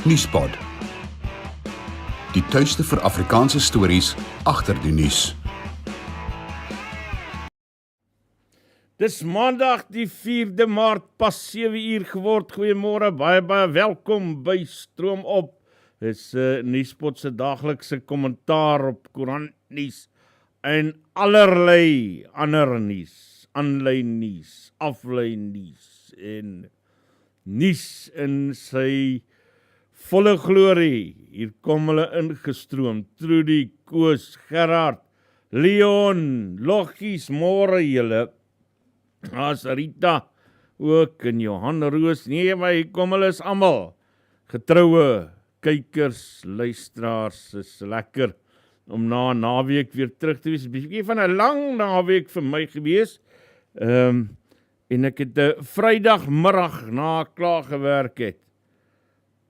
Nuuspod. Die tuiste vir Afrikaanse stories agter die nuus. Dis Maandag die 4de Maart, pas 7 uur geword. Goeiemôre, baie welkom by Stroomop. Dis Nuuspod se daaglikse kommentaar op koerantnuus en allerlei ander nuus, aanlyn nuus, aflyn nuus en nuus in sy volle glorie. Hier kom hulle ingestroom. Trudy, Koos, Gerard, Leon, Loggies, môre julle. As Rita ook en Johan Roos. Nee, maar hier kom hulle is almal. Getroue kykers, luisteraars, is lekker om na 'n naweek weer terug te wees. 'n Bietjie van 'n lang naweek vir my gewees. En ek het 'n Vrydagmiddag na klaar gewerk het.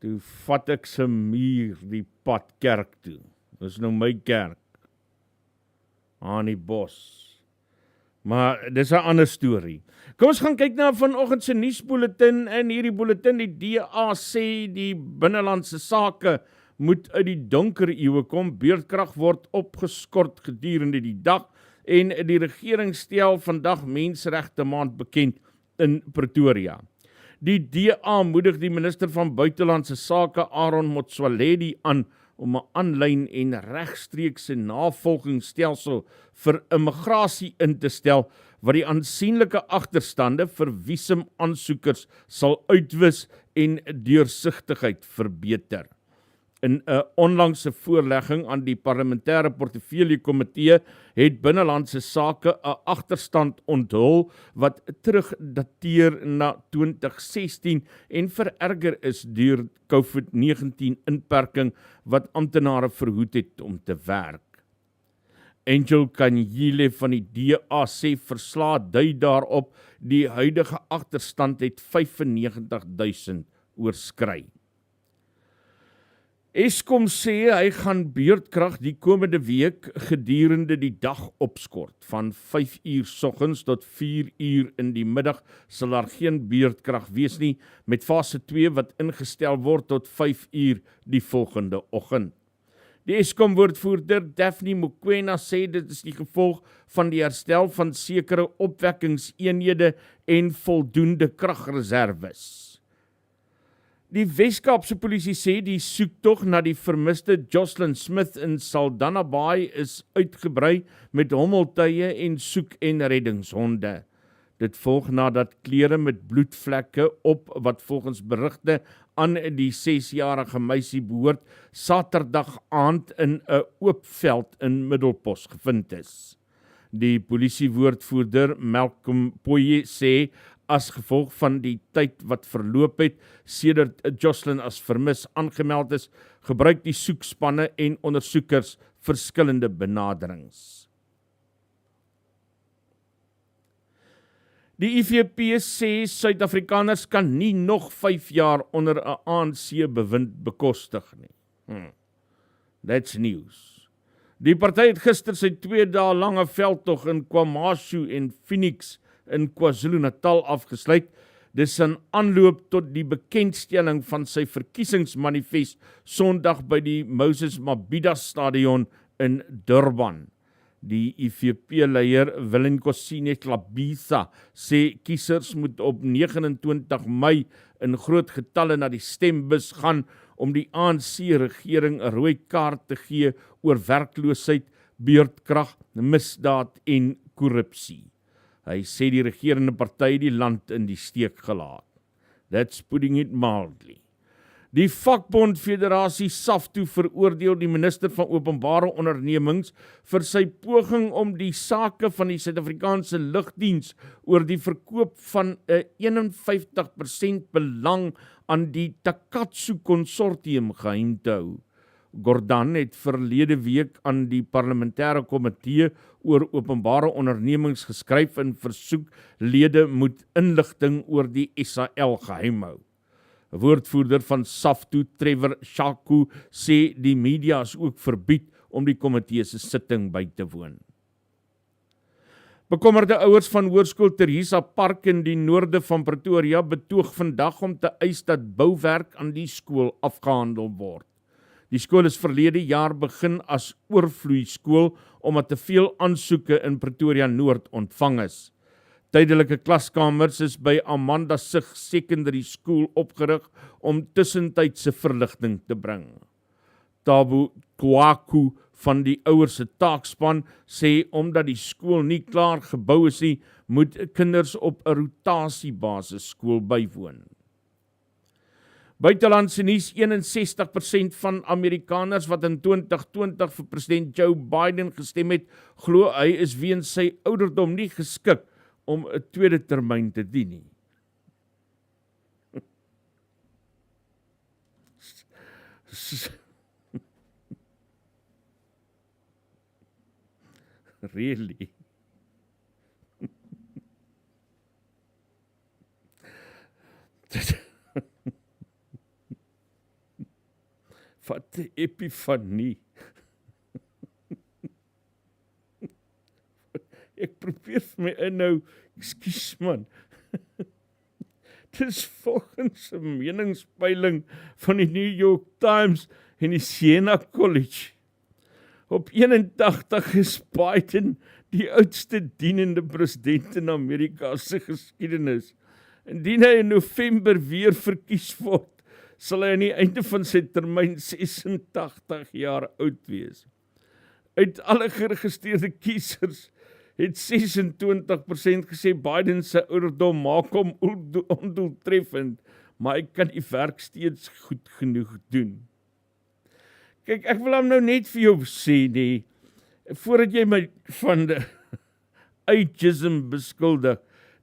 Toe vat ek se muur die pad kerk toe. Dis nou my kerk. Aan die bos. Maar dis 'n ander storie. Kom ons gaan kyk na vanoggend se nuusbulletin. In hierdie bulletin, die DA sê die binnelandse sake moet uit die donker eeue kom. Beurtkrag word opgeskort gedurende die dag en die regering stel vandag Menseregte Maand bekend in Pretoria. Die DA moedig die minister van Buitelandse Sake Aaron Motsoaledi aan om 'n aanlyn en regstreekse navolgingsstelsel vir immigrasie in te stel wat die aansienlike agterstande vir visumaansoekers sal uitwis en deursigtigheid verbeter. In 'n onlangse voorlegging aan die parlementêre portefeulje komitee het binnelandse sake 'n agterstand onthul wat terugdateer na 2016 en vererger is deur COVID-19 inperking wat amptenare verhoed het om te werk. Angel Kanyile van die DA sê verslae dui daarop die huidige agterstand het 95.000 oorskry. Eskom sê hy gaan beurtkrag die komende week gedurende die dag opskort. Van 5 uur soggens tot 4 uur in die middag sal daar geen beurtkrag wees nie, met fase 2 wat ingestel word tot 5 uur die volgende oggend. Die Eskom woordvoerder Daphne Mokoena sê dit is die gevolg van die herstel van sekere opwekkingseenhede en voldoende kragreserwes. Die Weskaapse polisie sê die soektog na die vermiste Jocelyn Smith in Saldanha Bay is uitgebrei met hommeltuie en soek- en reddingshonde. Dit volg nadat klere met bloedvlekke op wat volgens berigte aan die 6-jarige meisie behoort Saterdag aand in 'n oop veld in Middelpos gevind is. Die polisiewoordvoerder Malcolm Poye sê as gevolg van die tyd wat verloop het sedert Jocelyn as vermis aangemeld is, gebruik die soekspanne en ondersoekers verskillende benaderings. Die IFP sê Suid-Afrikaners kan nie nog 5 jaar onder 'n ANC bewind bekostig nie. That's news. Die party het gister sy 2 dae lange veldtog in KwaMashu en Phoenix in KwaZulu-Natal afgesluit. Dis 'n aanloop tot die bekendstelling van sy verkiesingsmanifest Sondag by die Moses Mabhida Stadion in Durban. Die IFP-leier Willem Klabisa sê kiesers moet op 29 Mei in groot getalle na die stembus gaan om die ANC-regering 'n rooi kaart te gee oor werkloosheid, beurtkrag, misdaad en korrupsie. Hy sê die regerende party die land in die steek gelaat. That's putting it mildly. Die vakbond Federasie SAFTU veroordeel die minister van openbare ondernemings vir sy poging om die sake van die Suid-Afrikaanse lugdiens oor die verkoop van 'n 51% belang aan die Takatsu konsortium geheim te hou. Gordhan het verlede week aan die parlementêre komitee oor openbare ondernemings geskryf en versoek lede moet inligting oor die SAL geheim hou. 'n Woordvoerder van SAFTU, Trevor Shaku, sê die media is ook verbied om die komitee se sitting by te woon. Bekommerde ouers van Hoërskool Teresa Park in die noorde van Pretoria betoog vandag om te eis dat bouwerk aan die skool afgehandel word. Die skool is verlede jaar begin as oorvloeiskool omdat te veel aansoeke in Pretoria Noord ontvang is. Tydelike klaskamers is by Amanda Sig Secondary School opgerig om tussentydse verligting te bring. Tabu Kwaku van die ouers se taakspan sê omdat die skool nie klaar gebou is nie, moet kinders op 'n rotasiebasis skool bywoon. Buitelandse nuus: 61% van Amerikaners wat in 2020 vir president Joe Biden gestem het, glo hy is weens sy ouderdom nie geskik om 'n tweede termyn te dien nie. Really? Wat 'n epifanie. Ek probeer vir my inhou, ekskuus man. Dis volgens 'n meningspeiling van die New York Times en die Siena College. Op 81 is Biden die oudste dienende president in Amerika se geskiedenis. Indien hy in November weer verkies word, sal hy aan die einde van sy termyn 86 jaar oud wees. Uit alle geregistreerde kiesers het 26% gesê Biden se ouderdom maak hom ondoeltreffend, maar hy kan die werk steeds goed genoeg doen. Kyk, ek wil hom nou net vir jou sê nie, voordat jy my van die ageism beskuldig,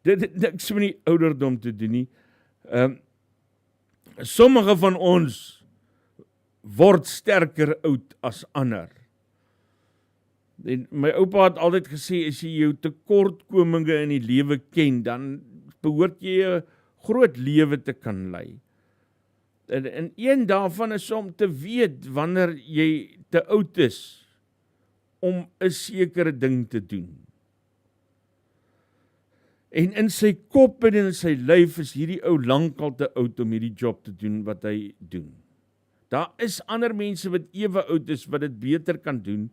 dit het niks met die ouderdom te doen nie. Sommige van ons word sterker oud as ander. En my oupa het altyd gesê, as jy jou tekortkominge in die lewe ken, dan behoort jy 'n groot lewe te kan lei. En een daarvan is om te weet wanneer jy te oud is om 'n sekere ding te doen. En in sy kop en in sy lyf is hierdie ou lankal te oud om hierdie job te doen wat hy doen. Daar is ander mense wat ewe oud is wat dit beter kan doen,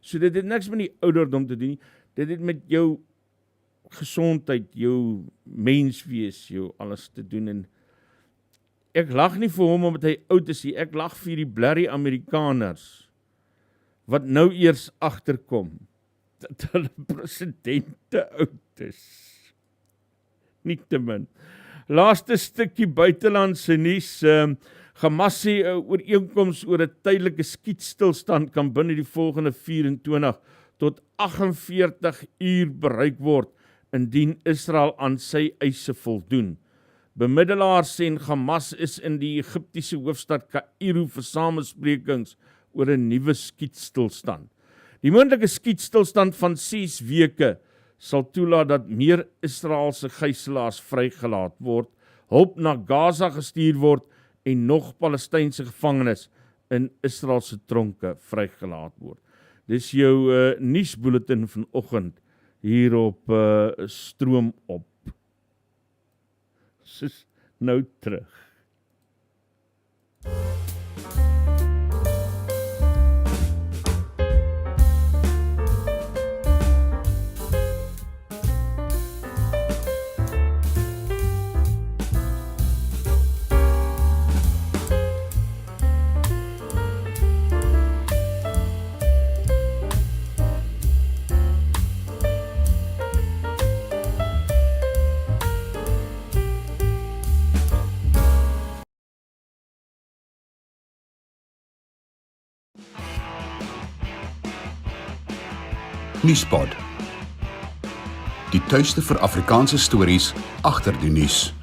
so dit het niks met die ouderdom te doen, dit het met jou gesondheid, jou menswees, jou alles te doen. En ek lag nie vir hom omdat hy oud is nie, ek lag vir die blerrie Amerikaners wat nou eers agterkom dat hulle president te oud is. Nie te min. Laaste stukkie buitelandse nuus, Hamas sê 'n ooreenkoms oor 'n tydelike skietstilstand kan binne die volgende 24 tot 48 uur bereik word indien Israel aan sy eise voldoen. Bemiddelaars sê Hamas is in die Egiptiese hoofstad Kaïro vir samesprekings oor 'n nuwe skietstilstand. Die moontlike skietstilstand van 6 weke sal toelaat dat meer Israeliese gijslaers vrygelaat word, hulp na Gaza gestuur word en nog Palestynse gevangenes in Israeliese tronke vrygelaat word. Dis jou nuusbulletin vanoggend hier op Stroomop. Dis nou terug. Nuuspod. Die tuiste vir Afrikaanse stories agter die nuus.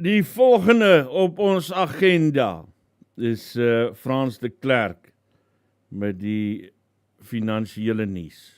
Die volgende op ons agenda is Frans de Klerk met die finansiële nuus.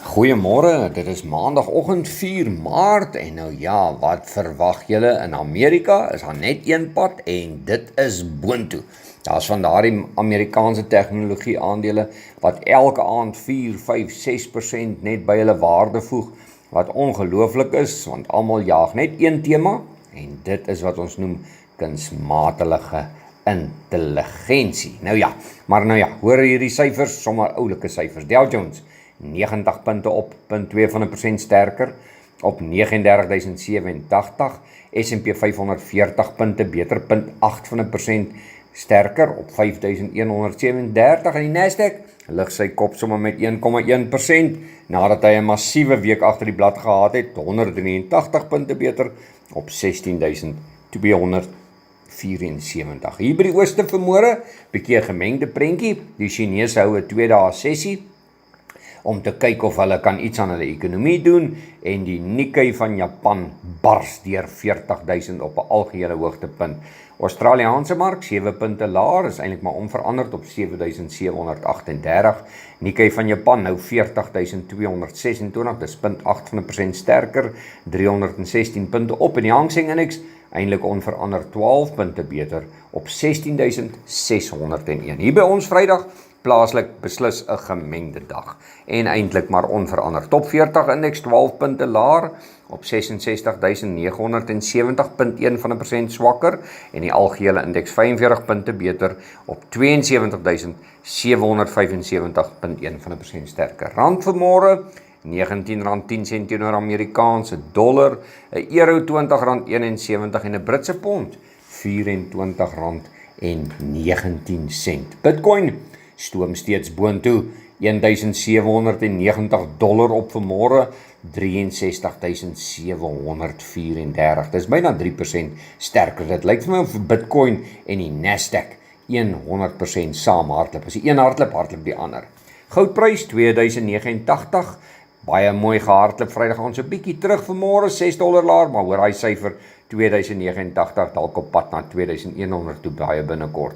Goeiemôre, dit is maandagoggend 4 Maart en nou ja, wat verwag julle in Amerika? Is daar net een pad en dit is boontoe. Daar's van daardie Amerikaanse tegnologie aandele wat elke aand 4, 5, 6% net by hulle waarde voeg, wat ongelooflik is, want almal jaag net een tema en dit is wat ons noem kunsmatige intelligensie. Nou ja, hoor hierdie syfers, sommer oulike syfers. Dow Jones 90 punte op, 0,2% sterker, op 39.087, S&P 540 punte beter, 0,8% sterker, op 5.137, en die Nasdaq lig sy kop sommer met 1,1%, nadat hy 'n massiewe week agter die blad gehad het, 183 punte beter, op 16.274. Hier by die ooste vanmôre, bietjie 'n gemengde prentjie, die Chinese hou 'n 2-dae sessie, om te kyk of hulle kan iets aan hulle ekonomie doen, en die Nikkei van Japan bars deur 40.000 op 'n algehele hoogtepunt. Australiaanse mark 7 punte laer, is eintlik maar onveranderd op 7.738. Nikkei van Japan nou 40.226, dis 0,8% sterker, 316 punte op, en die Hang Seng Index eintlik onveranderd 12 punte beter op 16.601. Hier by ons Vrydag plaaslik beslis 'n gemengde dag en eintlik maar onveranderd. Top 40 indeks 12 punte laer op 66.970,1% swakker, en die algehele indeks 45 punte beter op 72.775,1% sterker. Rand vanmôre R19.10 teenoor Amerikaanse dollar, 'n euro R20.71 en 'n Britse pond R24.19. Bitcoin stoom steeds boontoe, $1,790 op vanmôre, 63.734. Dis byna 3% sterker. Dit lyk vir my of Bitcoin en die Nasdaq 100% saam hardloop. As die een hardloop, hardloop die ander. Goudprys $2,089, baie mooi gehardloop Vrydag, ons 'n bietjie terug vanmôre, $6 laer, maar hoor hy syfer 2089 dalk op pad na 2100 toe baie binnekort.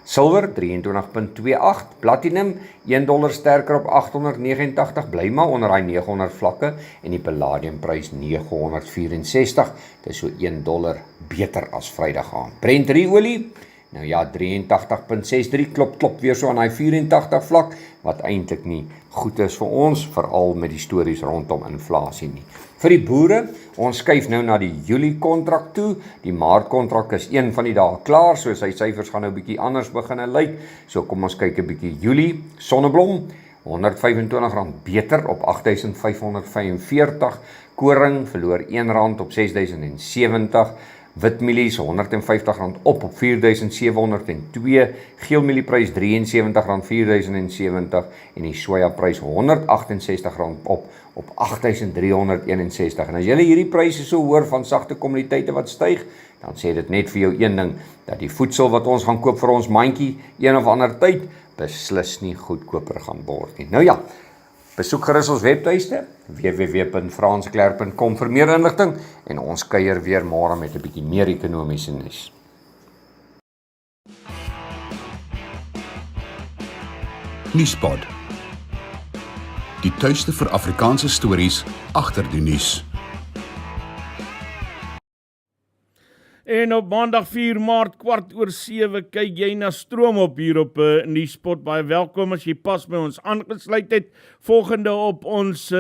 Silwer 23.28, platinum $1 sterker op 889, bly maar onder hy 900 vlakke, en die palladiumprys 964, dis so $1 beter as Vrydag aan. Brent olie, nou ja, 83.63, klop weer so aan hy 84 vlak, wat eintlik nie goed is vir ons, veral met die stories rondom inflasie nie. Vir die boere, ons skuif nou na die Julie kontrak toe. Die Maart kontrak is een van die dae klaar, so sy syfers gaan nou bietjie anders begin lyk. So kom ons kyk 'n bietjie Julie. Sonneblom R125 beter op 8.545. Koring verloor R1 op 6.070. Witmielies R150 op 4.702, geelmielieprys R73 4.070 en die sojaprys R168 op 8.361. En as jy hierdie pryse so hoor van sagte kommoditeite wat styg, dan sê dit net vir jou een ding, dat die voedsel wat ons gaan koop vir ons mandjie een of ander tyd beslis nie goedkoper gaan word nie. Nou ja, besoek gerus ons webtuiste www.fransklerk.com vir meer inligting, en ons kuier weer môre met 'n bietjie meer ekonomiese nuus. Nuuspod, die tuiste vir Afrikaanse stories agter die nuus. En op maandag 4 Maart, 6:15, kyk jy na Stroomop hier op Nuuspod. Baie welkom as jy pas by ons aangesluit het. Volgende op ons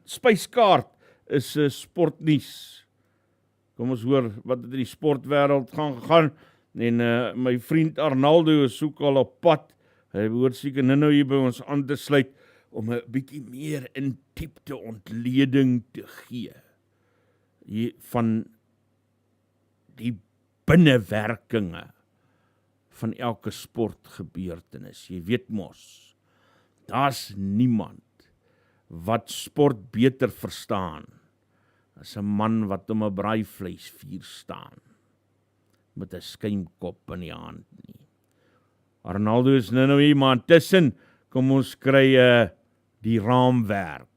spyskaart is sportnuus. Kom ons hoor wat het in die sportwêreld gaan. En my vriend Arnaldo is soek al op pad. Hy behoort seker nou hier by ons aan te sluit om 'n bietjie meer in diepte ontleding te gee van die binnewerkinge van elke sportgebeurtenis. Jy weet mos, daar's niemand wat sport beter verstaan as 'n man wat om 'n braaivleisvuur staan met 'n skuimkop in die hand nie. Arnaldo is nou hier, maar intussen kom ons kry die raamwerk.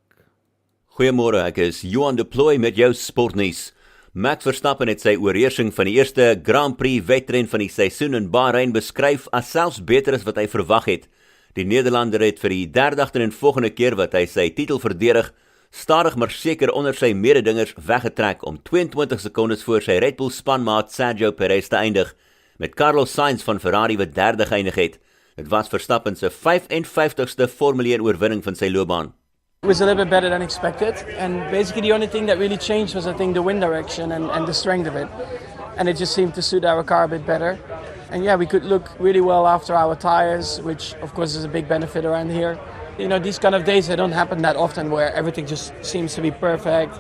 Goeiemôre, ek is Johan de Plooy met jou sportnuus. Max Verstappen het sy oorheersing van die eerste Grand Prix wedren van die seisoen in Bahrein beskryf as selfs beter as wat hy verwag het. Die Nederlander het vir die derde en volgende keer wat hy sy titel verdedig, stadig maar seker onder sy mededingers weggetrek om 22 sekondes voor sy Red Bull spanmaat Sergio Perez te eindig, met Carlos Sainz van Ferrari wat derde geëindig het. Dit was Verstappen se 55ste Formule 1 oorwinning van sy loopbaan. It was a little bit better than expected, and basically the only thing that really changed was I think the wind direction and the strength of it, and it just seemed to suit our car a bit better. And yeah, we could look really well after our tires, which of course is a big benefit around here. You know, these kind of days, they don't happen that often where everything just seems to be perfect,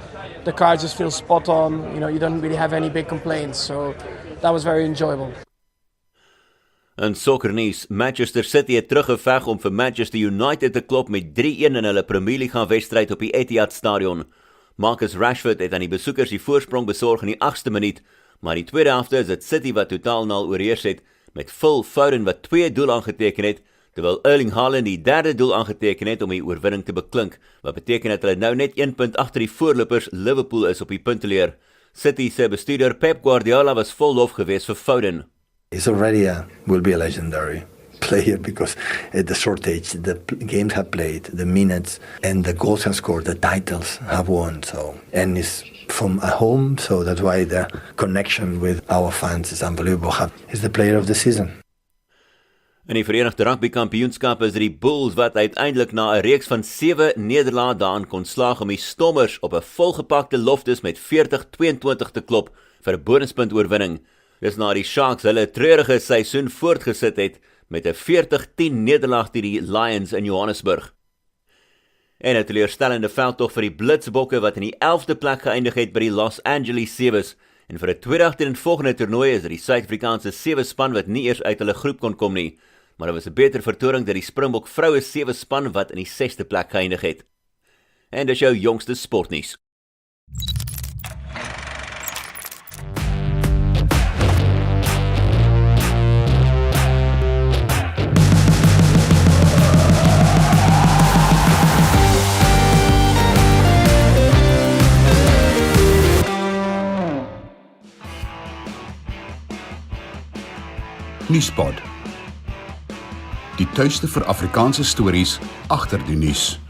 the car just feels spot on, you know, you don't really have any big complaints, so that was very enjoyable. In sokkernuus, Manchester City het teruggeveg om vir Manchester United te klop met 3-1 in hulle Premier League wedstryd op die Etihad Stadion. Marcus Rashford het aan die besoekers die voorsprong besorg in die 8ste minuut, maar die tweede helfte is dit City wat totaal nul oorheers het, met Phil Foden wat 2 doel aangeteken het, terwyl Erling Haaland die derde doel aangeteken het om die oorwinning te beklink, wat beteken dat hulle nou net 1 punt agter die voorlopers Liverpool is op die punteleer. City se bestuurder Pep Guardiola was vol lof geweest vir Foden. He's already will be a legendary player because at the short age, the games have played, the minutes, and the goals have scored, the titles have won. So, and he's from a home, so that's why the connection with our fans is unbelievable. He's the player of the season. In die Verenigde Rugby Kampioenskap is dit die Bulls wat uiteindelik na 'n reeks van 7 nederlae daarin kon slaag om die Stormers op 'n volgepakte Loftus met 40-22 te klop vir 'n bonuspunt oorwinning. Dis na die Sharks hulle treurige seisoen voortgesit het met 'n 40-10 nederlaag teen die Lions in Johannesburg. En 'n teleurstellende veldtog vir die Blitsbokke wat in die 11de plek geëindig het by die Los Angeles Sevens. En vir 'n tweede agtereenvolgende toernooi is dit die Suid-Afrikaanse 7 span wat nie eers uit hulle groep kon kom nie. Maar dit was 'n beter vertoning dat die Springbok vroue 7 span wat in die 6de plek geëindig het. En dis jou jongste sportnuus. Nuuspod. Die tuiste vir Afrikaanse stories agter die nuus.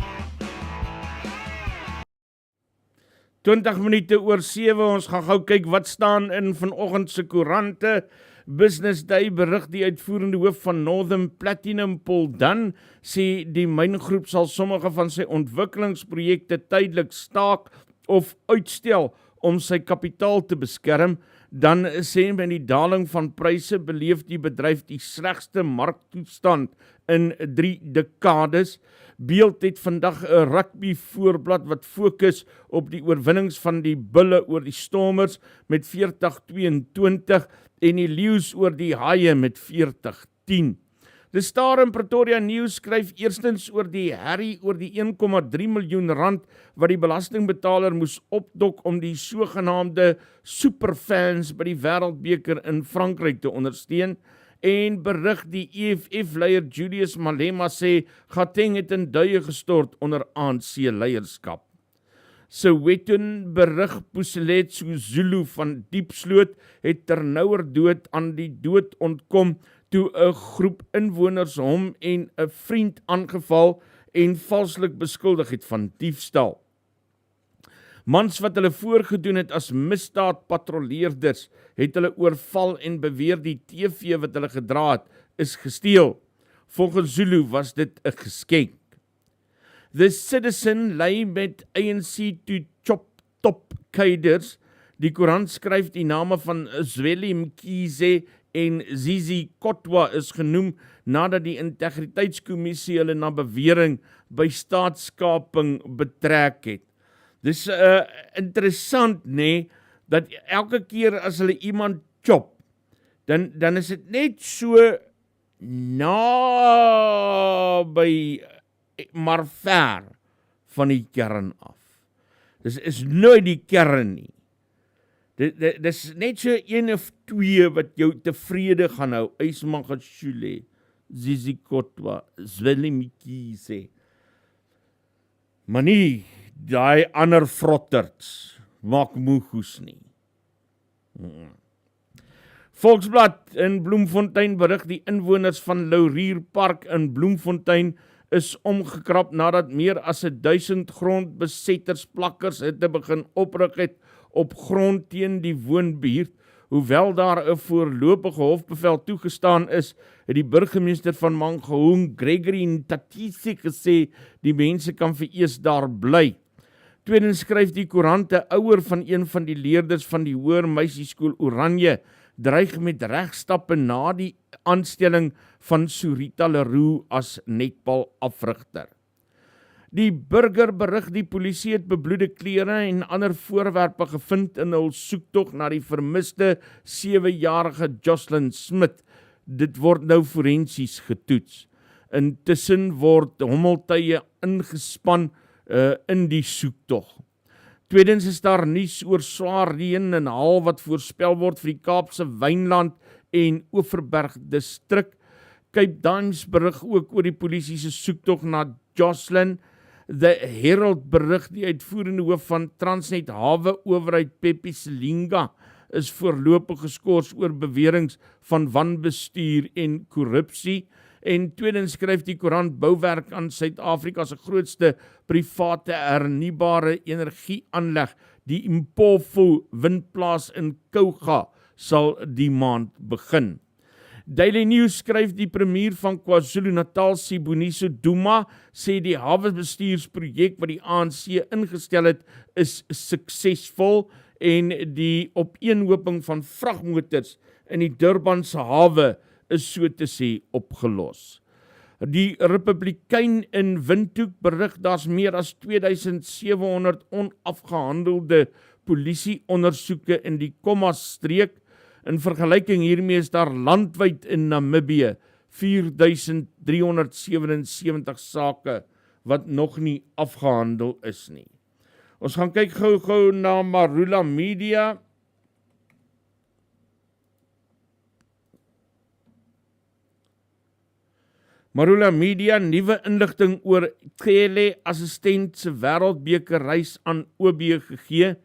20 minute oor 7, ons gaan gou kyk wat staan in vanoggend se koerante. Business Day berig die uitvoerende hoof van Northern Platinum, Paul Dunn, sê die myngroep sal sommige van sy ontwikkelingsprojekte tydelik staak of uitstel om sy kapitaal te beskerm. Dan sê men die daling van pryse beleef die bedryf die slegste marktoestand in 3 dekades. Beeld het vandag 'n rugby voorblad wat fokus op die oorwinnings van die Bulle oor die Stormers met 40-22 en die Leeu's oor die Haie met 40-10. Die Star in Pretoria News skryf eerstens oor die herrie oor die 1,3 miljoen rand wat die belastingbetaler moes opdok om die sogenaamde superfans by die Wêreldbeker in Frankryk te ondersteun. En berig die EFF-leier Julius Malema sê Gauteng het in duie gestort onder ANC-leierskap. Soweto berig Puseletso Zulu van Diepsloot het ternouwerdood aan die dood ontkom toe 'n groep inwoners hom en 'n vriend aangeval en valslik beskuldig het van diefstal. Mans wat hulle voorgedoen het as misdaadpatrolleerders, het hulle oorval en beweer die TV wat hulle gedra het, is gesteel. Volgens Zulu was dit 'n geskenk. The Citizen lei met ANC to chop top keiders. Die koerant skryf die name van Zweli Mkhize en Zizi Kotwa is genoem nadat die integriteitskommissie hulle na bewering by staatskaping betrek het. Dis interessant, nee, dat elke keer as hulle iemand chop, dan is dit net so naby, maar ver van die kern af. Dis is nooit die kern nie. Dis net so 1 of 2 wat jou tevrede gaan hou. Ysmagashule, Zizi Kotwa, Zweli Mkhize. Maar nie daai ander frotterts maak moegoes nie. Volksblad in Bloemfontein berig die inwoners van Laurierpark in Bloemfontein is omgekrap nadat meer as 1000 grondbesetters plakkers het te begin oprig het op grond teen die woonbuurt. Hoewel daar 'n voorlopige hofbevel toegestaan is, het die burgemeester van Mangaung, Gregory Ntatisi, gesê die mense kan vir eers daar bly. Tweedens skryf die koerant 'n ouer van een van die leerders van die Hoër Meisieskool Oranje dreig met regstappe na die aanstelling van Surita Leroux as netbalafrigter. Die burger berig die polisie het bebloede klere en ander voorwerpe gevind in hul soektog na die vermiste 7-jarige Jocelyn Smith. Dit word nou forensies getoets. Intussen word hommeltuie ingespan in die soektog. Tweedens is daar nuus oor swaar reën en haal wat voorspel word vir die Kaapse Wynland en Oeverberg distrik. Cape Times berig ook oor die polisie se soektog na Jocelyn. The Herald berig die uitvoerende hoof van Transnet Hawe Owerheid Pepi Selinga is voorlopig geskort oor beweringe van wanbestuur en korrupsie. En tweedens skryf die koerant bouwerk aan Suid-Afrika se grootste private hernubare energieaanleg, die Impofu windplaas in Kouga, sal die maand begin. Daily News skryf die premier van KwaZulu-Natal, Siboniso Duma, sê die hawebestuursprojek wat die ANC ingestel het, is suksesvol en die opeenhoping van vragmotors in die Durbanse hawe is so te sê opgelos. Die Republikein in Windhoek berig daar's meer as 2700 onafgehandelde polisie-ondersoeke in die Komma-streek. In vergelyking hiermee is daar landwyd in Namibië 4377 sake wat nog nie afgehandel is nie. Ons gaan kyk gou na Marula Media. Marula Media, nuwe inligting oor Kele assistent se wêreldbeker reis aan OB gegee.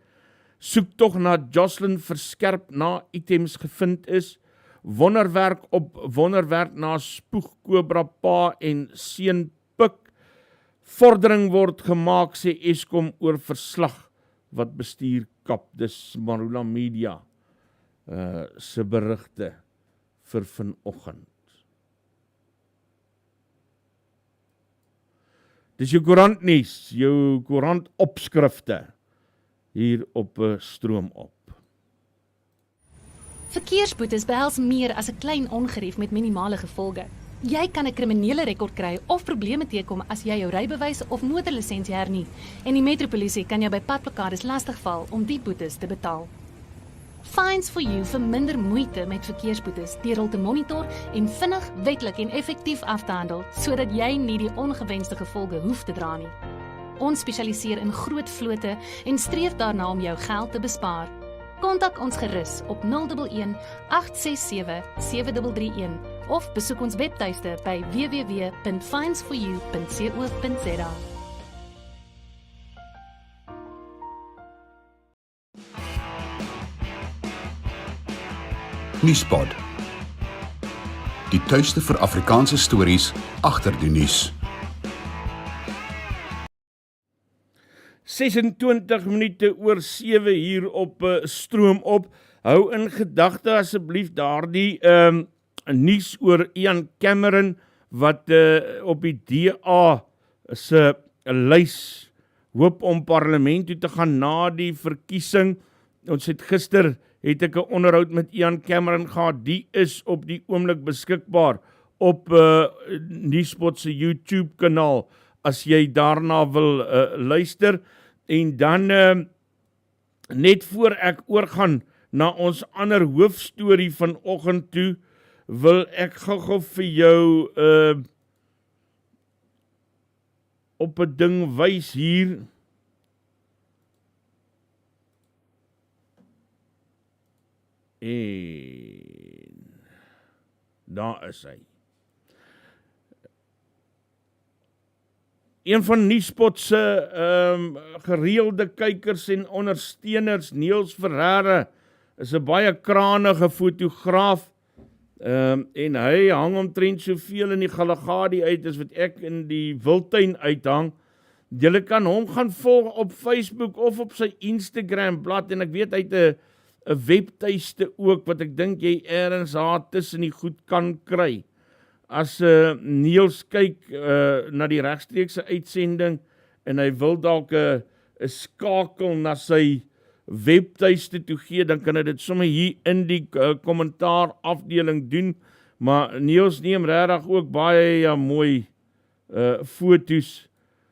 Soektog na Jocelyn verskerp na items gevind is. Wonderwerk op wonderwerk na spoegkobra pa en seun pik. Vordering word gemaak, sê Eskom oor verslag wat bestuur kap. Dis Marula Media se berigte vir vanoggend. Dis jou koerantnuus, jou koerantopskrifte hier op Stroomop. Verkeersboetes behels meer as 'n klein ongerief met minimale gevolge. Jy kan 'n kriminele rekord kry of probleme teekom as jy jou rybewys of motorlisensie hernie. En die metropolisie kan jou by padblokkades lastigval om die boetes te betaal. Fines for you vir minder moeite met verkeersboetes deur hul te monitor en vinnig, wetlik en effektief af te handel, sodat jy nie die ongewenste gevolge hoef te dra nie. Ons spesialiseer in groot vlote en streef daarna om jou geld te bespaar. Kontak ons gerus op 011 867 7331 of besoek ons webtuiste by www.finesforyou.co.za. Nuuspod. Die tuiste vir Afrikaanse stories agter die nuus. 26 minute oor 7 hier op Stroomop. Hou in gedagte asseblief daardie nuus oor Ian Cameron wat op die DA se lys hoop om parlement toe te gaan na die verkiesing. Ons het gister het ek 'n onderhoud met Ian Cameron gehad. Die is op die oomblik beskikbaar op Nuuspod se YouTube kanaal as jy daarna wil luister. En dan net voor ek oorgaan na ons ander hoofstorie vanoggend toe, wil ek gou vir jou op 'n ding wys hier. En daar is hy. Een van Nuuspod se gereelde kykers en ondersteuners, Niels Ferreira, is 'n baie krangige fotograaf, en hy hang omtrent soveel in die Galagadi uit as wat ek in die Wildtuin uithang. Julle kan hom gaan volg op Facebook of op sy Instagram blad, en ek weet hy het 'n webtuiste ook, wat ek dink jy ergens daar tussen die goed kan kry. As Niels kyk na die regstreekse uitsending, en hy wil dalk 'n skakel na sy webtuiste toe gee, dan kan hy dit sommer hier in die kommentaar afdeling doen, maar Niels neem regtig ook baie mooi foto's,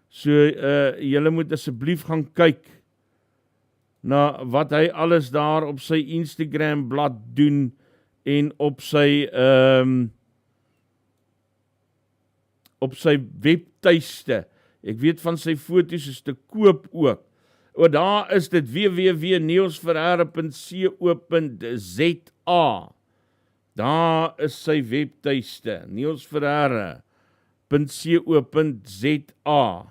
so julle moet asseblief gaan kyk na wat hy alles daar op sy Instagram blad doen, en op sy webtuiste. Ek weet van sy foto's is te koop ook. Daar is dit www.nielsferreira.co.za. Daar is sy webtuiste, nielsferreira.co.za.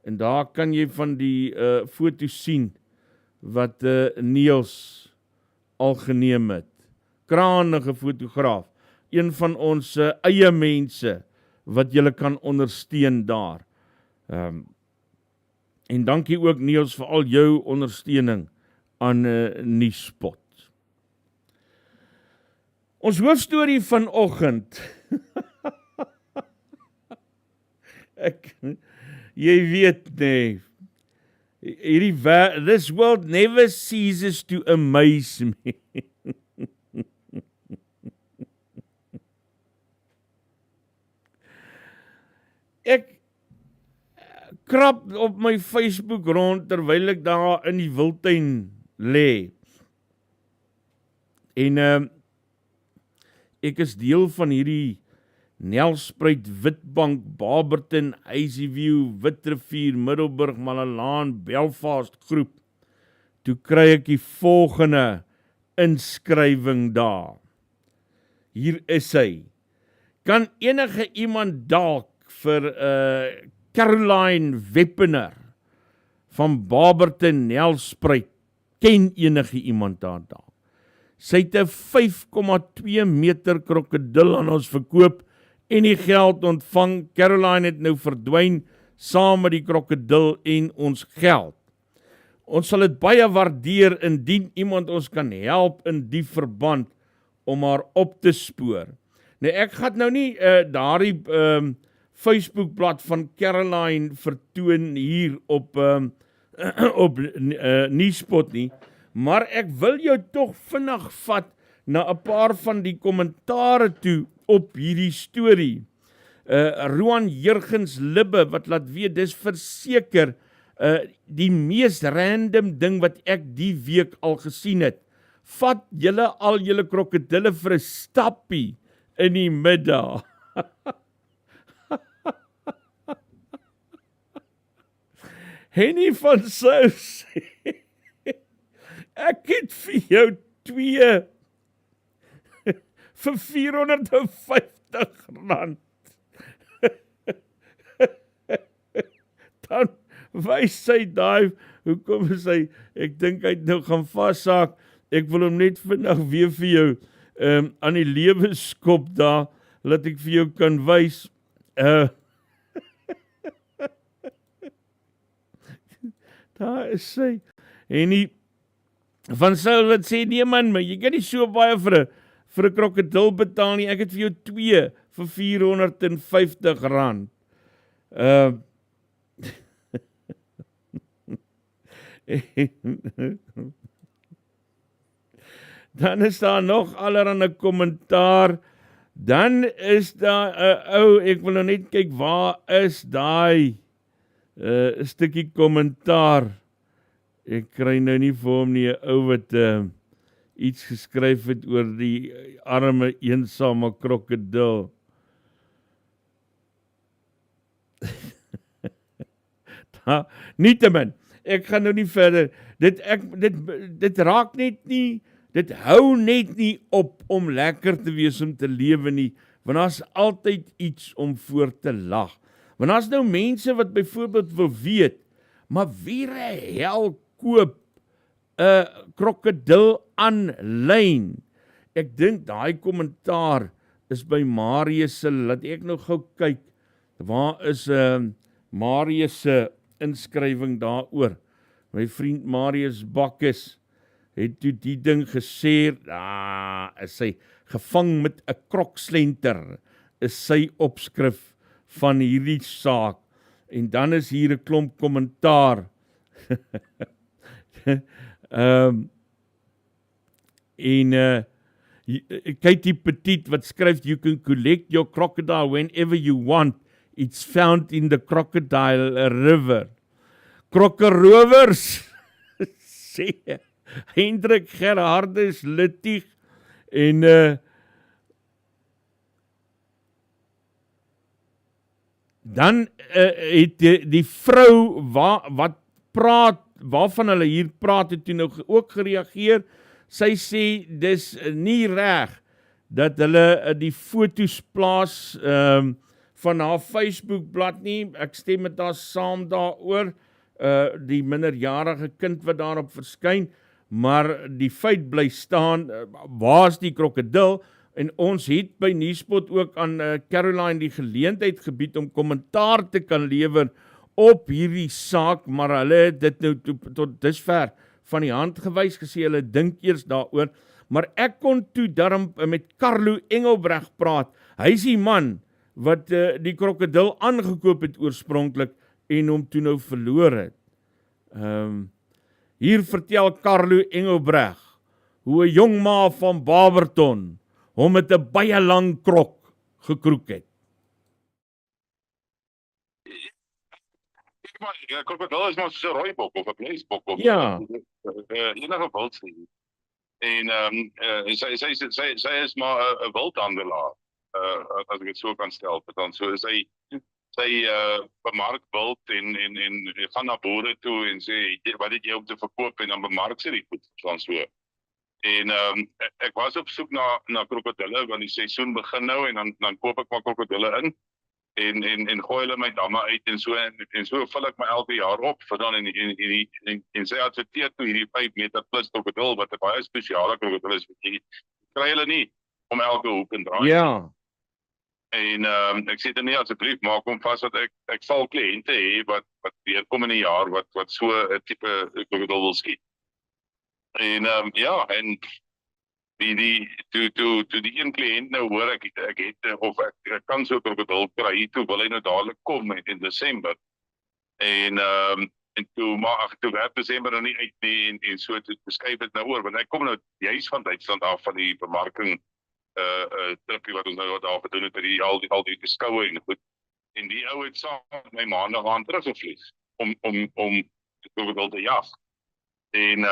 En daar kan jy van die foto's sien wat Niels al geneem het. Krangige fotograaf, een van ons eie mense wat julle kan ondersteun daar. En dankie ook Niels vir al jou ondersteuning aan Nuuspod. Ons hoofstorie vanoggend. Jy weet nee, this world never ceases to amaze me. Ek krap op my Facebook rond terwyl ek daar in die Wildtuin lê. En ek is deel van hierdie Nelspruit, Witbank, Barberton, Hazyview, Witrivier, Middelburg, Malalaan, Belfast groep. Toe kry ek die volgende inskrywing daar. Hier is hy. Kan enige iemand dalk vir Caroline Weppener van Barberton, Nelspruit, ken enige iemand daar? Sy het 'n 5,2 meter krokodil aan ons verkoop en die geld ontvang. Caroline het nou verdwyn saam met die krokodil en ons geld. Ons sal dit baie waardeer indien iemand ons kan help in die verband om haar op te spoor. Nou ek gaan nou nie daardie Facebookblad van Caroline vertoon hier op Nuuspod nie, maar ek wil jou tog vinnig vat na 'n paar van die kommentare toe op hierdie storie. Roan Jurgens Libbe wat laat weet, dis verseker die mees random ding wat ek die week al gesien het. Vat julle al julle krokodille vir 'n stappie in die middag. Henny van Sous sê, ek het vir jou 2 vir R450. Dan wys sy daai, hoekom is hy, ek dink hy het nou gaan vassaak, ek wil hom net vinnig weer vir jou aan die lewe skop daar, laat ek vir jou kan wys. Daar is sy. En die van Sou wat sê, nee man, maar jy kan nie so baie vir 'n krokodil betaal nie, ek het vir jou 2 vir R450. Dan is daar nog allerhande kommentaar. Dan is daar ek wil nou net kyk, waar is daai stukkie kommentaar? Ek kry nou nie vir hom nie, 'n ou wat iets geskryf het oor die arme eensame krokodil. Nietemin, ek gaan nou nie verder. Dit raak net nie, dit hou net nie op om lekker te wees om te lewe nie, want daar's altyd iets om voor te lag. Want daar's nou mense wat byvoorbeeld wil weet, maar wie hel koop krokodil aanlyn. Ek dink daai kommentaar is by Marius se, laat ek nou gou kyk, waar is Marius se inskrywing daaroor? My vriend Marius Bakkes het toe die ding gesê, is sy gevang met 'n krokslenter, is sy opskrif van hierdie saak. En dan is hier 'n klomp kommentaar. Katie Petit wat skryf, you can collect your crocodile whenever you want. It's found in the crocodile river. Krokkerowers, sê Hendrik Gerhardus Littig en dan het die vrou wat praat, waarvan hulle hier praat, het toe nou ook gereageer. Sy sê, dis nie reg dat hulle die foto's plaas van haar Facebookblad nie. Ek stem met haar saam daaroor, die minderjarige kind wat daarop verskyn, maar die feit bly staan, waar is die krokodil? En ons het by Nuuspod ook aan Caroline die geleentheid gebied om kommentaar te kan lewer op hierdie saak, maar hulle het dit nou tot dusver van die hand gewys, gesê hulle dink eers daaroor, maar ek kon toe daarom met Carlo Engelbreg praat. Hy is die man wat die krokodil aangekoop het oorspronklik en hom toe nou verloor het. Hier vertel Carlo Engelbreg hoe 'n jong ma van Barberton hom met 'n baie lang krok gekroek het. Ja, krokodil is maar so 'n rooibok of 'n vleisbok of Ja. enige wildsdien. En sy is maar 'n wildhandelaar, as ek dit so kan stel. Dan so sy bemark wild en gaan na boere toe en sê wat het jy om te verkoop en dan bemark sy die goed dan so. En ek was op soek na krokodille want die seisoen begin nou en dan koop ek maar krokodille in. En gooi hulle my damme uit en so vul ek my elke jaar op vir dan en sy adverteer toe hierdie 5 meter plus krokodil wat 'n baie spesiale krokodil is, jy kry hulle nie om elke hoek en draai. Ja. En ek sê dit nie asseblief maak hom vas dat ek sal kliënte hê wat weer kom in 'n jaar wat so 'n tipe krokodil wil skiet. En ja, en toe die een kliënt nou hoor ek het of ek kan so 'n krokodil kry, toe wil hy nou dadelik kom in Desember. En toe werk Desember nou nie uit nie en so toe beskuif dit nou oor want ek kom nou juis van Duitsland af van die bemarking tripie wat ons nou daar gedoen het by al die beskoue en goed. En die ou het saam met my maandag aan teruggevlieg om die krokodil te jag. En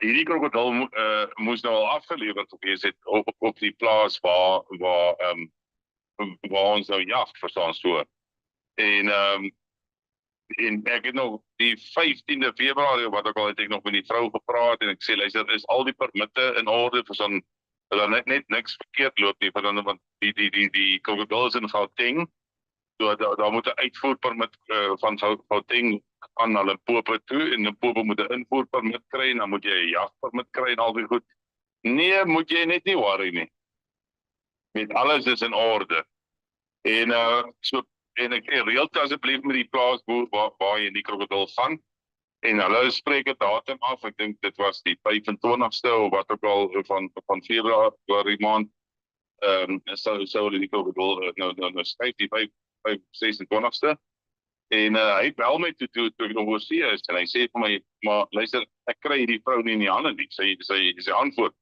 hierdie krokodil moes nou al afgelewer gewees het op die plaas waar ons nou jag, verstaan so. En ek het nog die 15de Februarie wat ek al het ek nog met die vrou gepraat en ek sê luister, is al die permitte in orde vir son dat net niks verkeerd loop nie, want die krokodil is in Gauteng. So daar moet 'n uitvoerpermit van Gauteng aan hulle Limpopo toe en Limpopo moet 'n invoerpermit kry en dan moet jy 'n jagpermit kry en al die goed. Nee, moet jy net nie worry nie. Met alles is in orde. En ek reël asseblief met die plaasboer waar jy die krokodil vang. En hulle spreek 'n datum af. Ek dink dit was die 25ste of wat ook al van Februarie maand. Sou hulle die krokodil nou skryf die 26ste. En hy bel my toe ek nog oorsee is en hy sê vir my, maar luister, ek kry hierdie vrou nie in die hande nie, sy antwoord.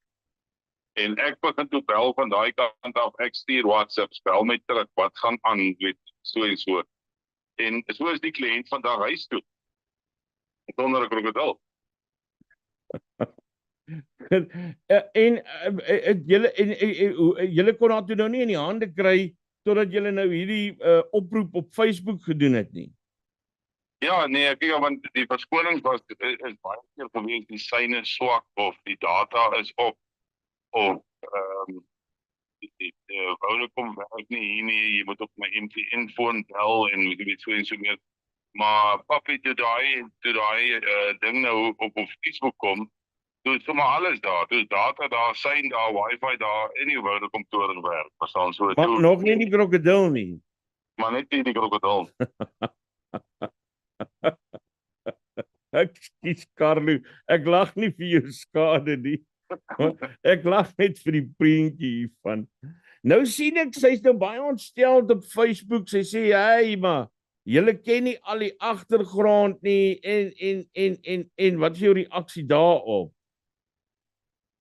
En ek begin toe bel van daai kant af, ek stuur WhatsApps, bel my terug, wat gaan aan, weet, so en so. En so is die kliënt vandag huis toe, sonder 'n krokodil. En julle kon haar toe nou nie in die hande kry totdat julle nou hierdie oproep op Facebook gedoen het nie. Ja, nee, kyk, want die verskonings is baie keer gewees, die syne swak of die data is op of die woude kom werk nie hier nie, jy moet op my MTN-foon bel en jy weet so en so meer. Maar papi, toe daai ding nou op Facebook kom, toe is sommer alles daar. Toe is data daar, sein daar, wifi daar, en die woonkantoor werk. Verstaan so Maar toe, nog nie die krokodil nie. maar net nie die krokodil. Ekskuus Carlo, ek lag nie vir jou skade nie. Ek lag net vir die prentjie hiervan. Nou sien ek, sy's nou baie ontsteld op Facebook. Sy sê, hey, maar julle ken nie al die agtergrond nie en wat is jou reaksie daarop?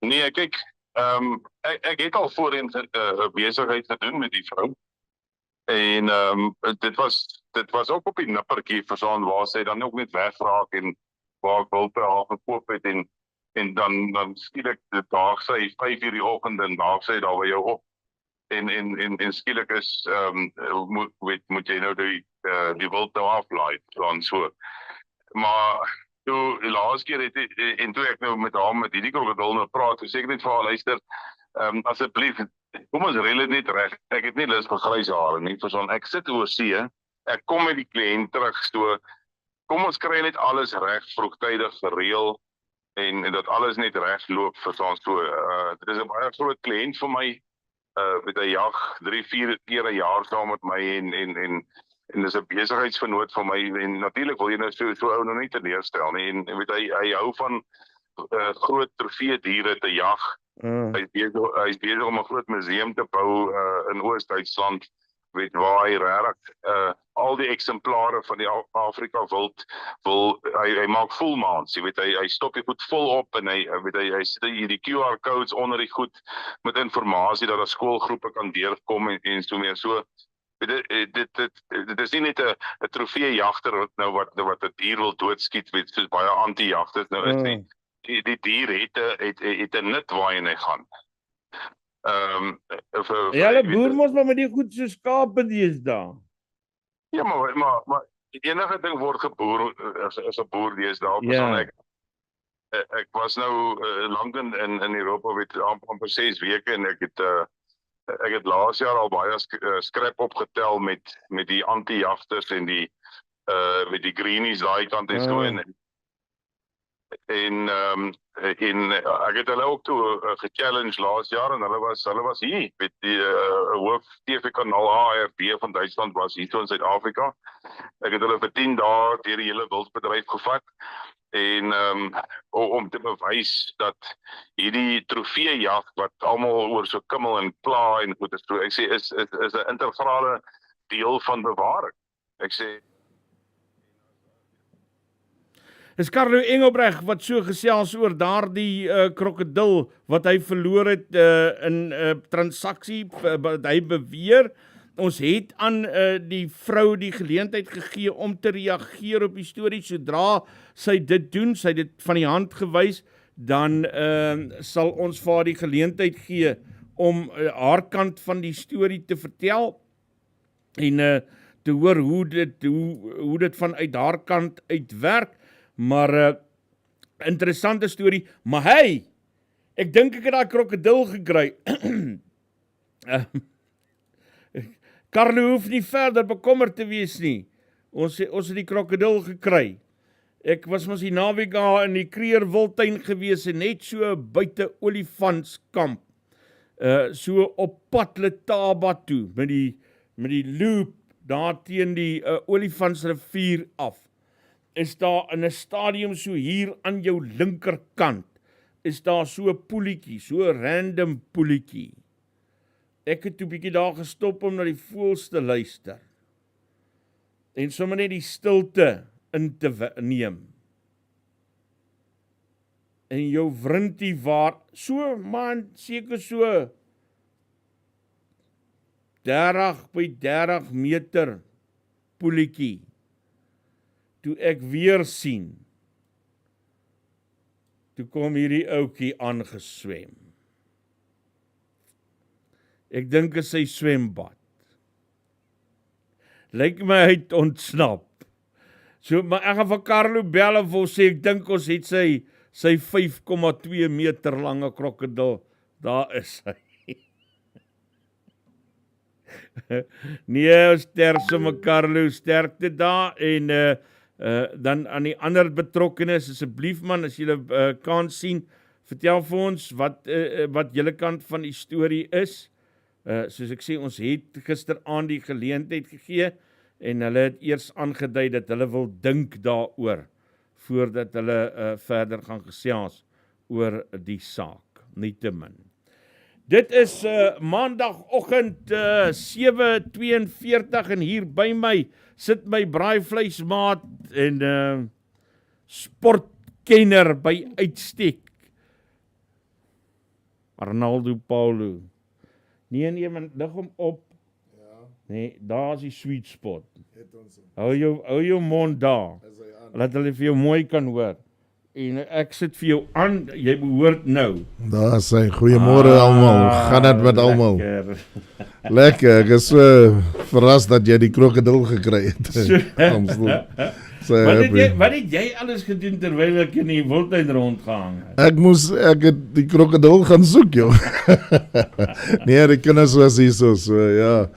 Nee, kyk, ek het al voorheen 'n besigheid gedoen met die vrou. En dit was ook op die nippertjie verstaan waar sy dan ook net wegraak en waar ek hulp by haar gekoop het en dan skielik daag sy 5:00 die oggend en daag sy daar by jou op. En skielik is moet jy nou die wild nou aflaai dan so. Maar toe die laaste keer en toe ek nou met haar met hierdie krokodil nou praat, toe sê ek net vir haar luister, asseblief, kom ons reël dit net reg. Ek het nie lus vir grys hare nie, verstaan. Ek sit oor see, ek kom met die kliënt terug, so kom ons kry net alles reg, vroegtydig gereël en dat alles net reg loop, verstaan. So dit is 'n baie groot kliënt vir my. Met 'n jag 3-4 keer 'n jaar saam met my en dis 'n besigheidsvernoot vir my en natuurlik wil jy nou so ou nou nie teleurstel nie en weet hy hou van groot trofee diere te jag. Hy is besig om 'n groot museum te bou in Oos-Duitsland, weet waar hy regtig al die eksemplare van die Afrika wild wil hy maak volmaans, jy weet hy stop die goed vol op en hy sit hierdie QR codes onder die goed met inligting dat daar skoolgroepe kan deurkom en so meer. So dit is nie net 'n trofeejagter wat 'n dier wil doodskiet, weet soos baie anti-jagters nou is nie. Die dier het 'n nut waarheen hy gaan. Hulle boer mos maar met die goed so skape deesdae. Ja, maar enige ding word geboer as 'n boer deesdae. Ja. Ek was nou lank in Europa, weet amper 6 weke en ek het laas jaar al baie skrap opgetel met die anti-jagters en met die greenies daai kant en so en ek het hulle ook toe gechallenge laas jaar en hulle was hier met die hoof TV-kanaal ARD van Duitsland was hier in Suid-Afrika. Ek het hulle vir 10 dae deur die hele wildbedryf gevat en om te bewys dat hierdie trofeejag wat almal oor so kimmel en pla en goed is, ek sê is 'n integrale deel van bewaring. Ek sê Is Carlo Engelbreg wat so gesels oor daardie krokodil wat hy verloor het in transaksie wat hy beweer. Ons het aan die vrou die geleentheid gegee om te reageer op die storie. Sodra sy dit doen, sy dit van die hand gewys, dan sal ons vir haar die geleentheid gee om haar kant van die storie te vertel en te hoor hoe dit vanuit haar kant uitwerk. Maar interessante storie, maar hey, ek dink ek het daai krokodil gekry. Carlo hoef nie verder bekommerd te wees nie. Ons het die krokodil gekry. Ek was mos die naweek in die Kruger Wildtuin gewees en net so buite olifantskamp. So op pad Letaba toe met die loop daar teen die Olifantsrivier af. Is daar in 'n stadium so hier aan jou linkerkant, is daar so 'n poeltjie, so 'n random poeltjie. Ek het 'n bietjie daar gestop om na die voëls te luister. En sommer net die stilte in te neem. En jou wrintie waar, so man, seker so 30 by 30 meter poeltjie. Toe ek weer sien, toe kom hierdie ouetjie aangeswem. Ek dink is sy swembad. Lyk my hy het ontsnap. So, maar ek gaan vir Carlo bel en vir sê, ek dink ons het sy 5,2 meter lange krokodil. Daar is hy. Nee, sterk sommer Carlo, sterkte daar en dan aan die ander betrokkenes, asseblief man, as julle kan sien, vertel vir ons wat julle kant van die storie is. Soos ek sê, ons het gisteraand die geleentheid gegee en hulle het eers aangedui dat hulle wil dink daaroor voordat hulle verder gaan gesels oor die saak, nietemin. Dit is maandagoggend 7:42 en hier by my sit my braaivleismaat en sportkenner by uitstek. Arnaldo Paulo. Nee, man, lig hom op. Ja. Nee, daar is die sweet spot. Hou jou mond daar. Laat hulle vir jou mooi kan hoor. En ek sit vir jou aan, jy behoort nou. Daar sê, goeiemôre almal. Gaan dit met almal? Lekker, ek is so verras dat jy die krokodil gekry het. Wat het jy alles gedoen terwyl ek in die wildtuin rondgehang het? Ek het die krokodil gaan soek, joh. Nee, die kinders was hier so ja,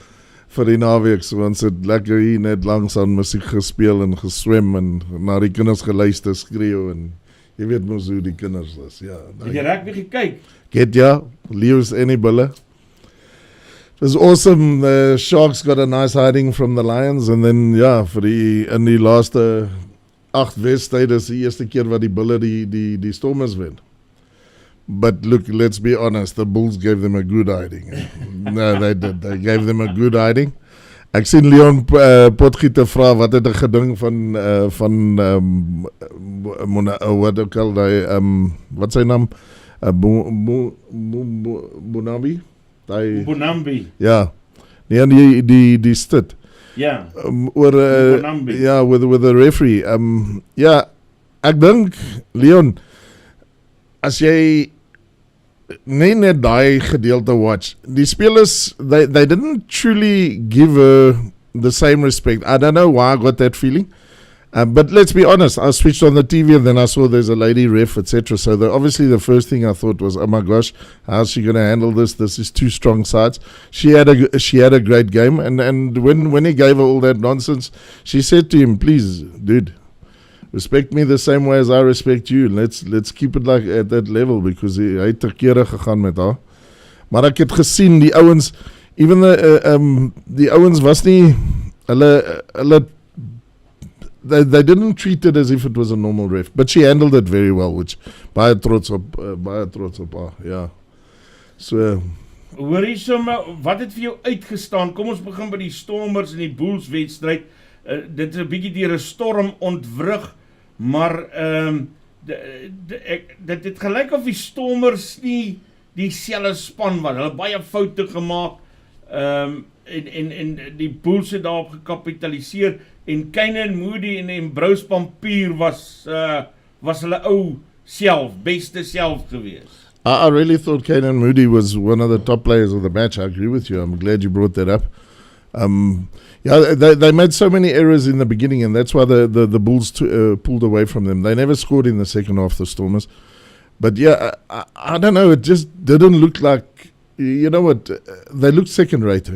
vir die naweek, so ons het lekker hier net langs aan musiek gespeel en geswem en na die kinders geluister, skreeu en jy weet mos hoe die kinders is, ja. Het jy rugby gekyk? Ek het ja, Leeu's en die bulle. It was awesome. The Sharks got a nice hiding from the Lions and then in die laaste 8 wedstryde is die eerste keer wat die bulle die Stormers wen. But look, let's be honest, the Bulls gave them a good hiding. No, they did. They gave them a good hiding. Ek sien Leon Potgieter vra wat het hy gedink van wat ook al wat sy naam? Bonambi? Bonambi. Ja. Nee, die stit. Ja. With the referee. Ek dink Leon, as jy net daai gedeelte watch, die spelers they didn't truly give her the same respect. I don't know why I got that feeling. But let's be honest, I switched on the TV and then I saw there's a lady ref, etc. So obviously the first thing I thought was, oh my gosh, how's she going to handle this? This is 2 strong sides. She had a great game, and when he gave her all that nonsense, she said to him, please, dude, respect me the same way as I respect you. Let's keep it like at that level, because hy het terkere gegaan met haar. Maar ek het gesien die ouens, even die ouens was nie hulle They didn't treat it as if it was a normal ref, but she handled it very well, which baie trots op haar, ja. So hoor hier sommer, wat het vir jou uitgestaan? Kom ons begin by die Stormers en die Bulls wedstryd. Dit is 'n bietjie deur 'n storm ontwrig, maar dit het gelyk of die Stormers nie dieselfde span was. Hulle baie foute gemaak. En die Bulls het daarop gekapitaliseer en Kynaan Moody en Bruce Pampier was hulle ou self, beste self gewees. I really thought Kynaan Moody was one of the top players of the match. I agree with you. I'm glad you brought that up. They made so many errors in the beginning, and that's why the Bulls pulled away from them. They never scored in the second half, the Stormers. But yeah, I don't know, it just didn't look like, you know what, they looked second-rate.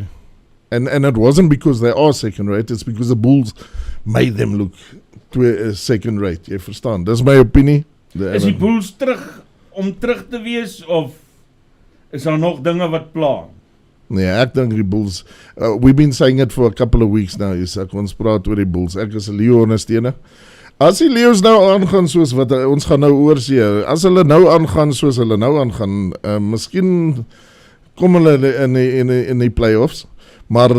And it wasn't because they are second-rate, it's because the Bulls made them look second-rate. Jy verstaan, dis my opinie. Is die Bulls om terug te wees, of is daar nog dinge wat pla? Nee, ek dink die Bulls, we've been saying it for a couple of weeks now, Isak, ons praat oor die Bulls. Ek is 'n Leo ondersteuner. As die Leeu's nou aangaan soos wat ons gaan nou oorsee, as hulle nou aangaan soos hulle nou aangaan, miskien kom hulle in die playoffs. Maar